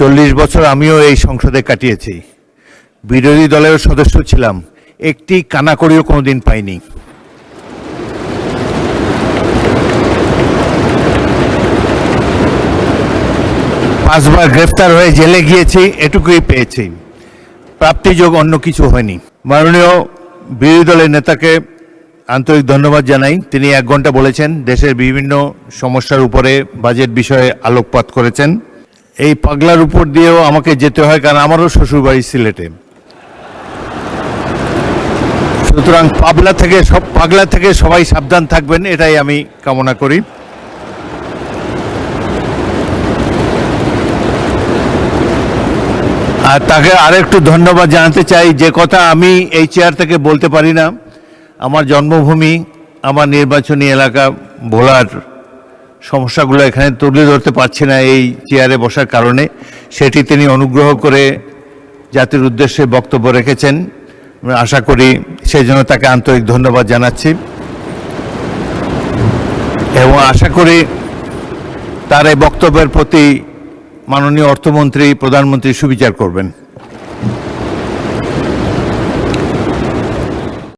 40 বছর আমিও এই সংসদে কাটিয়েছি, বিরোধী দলের সদস্য ছিলাম, একটি কানাকড়িও কোনোদিন পাইনি। পাঁচবার গ্রেফতার হয়ে জেলে গিয়েছি, এটুকুই পেয়েছি, প্রাপ্তিযোগ অন্য কিছু হয়নি। মাননীয় বিরোধী দলের নেতাকে আন্তরিক ধন্যবাদ জানাই। তিনি 1 ঘন্টা বলেছেন, দেশের বিভিন্ন সমস্যার উপরে বাজেট বিষয়ে আলোকপাত করেছেন। এই পাগলার উপর দিয়েও আমাকে যেতে হয়, কারণ আমারও শ্বশুরবাড়ি সিলেটে। সুতরাং পাগলা থেকে সবাই সাবধান থাকবেন, এটাই আমি কামনা করি। আর তাকে আরেকটু ধন্যবাদ জানাতে চাই, যে কথা আমি এই চেয়ার থেকে বলতে পারি না। আমার জন্মভূমি, আমার নির্বাচনী এলাকা ভোলার সমস্যাগুলো এখানে তুলে ধরতে পারছি না এই চেয়ারে বসার কারণে, সেটি তিনি অনুগ্রহ করে জাতির উদ্দেশ্যে বক্তব্য রেখেছেন। আশা করি সেই জন্য তাকে আন্তরিক ধন্যবাদ জানাচ্ছি এবং আশা করি তার এই বক্তব্যের প্রতি মাননীয় অর্থমন্ত্রী, প্রধানমন্ত্রী সুবিচার করবেন।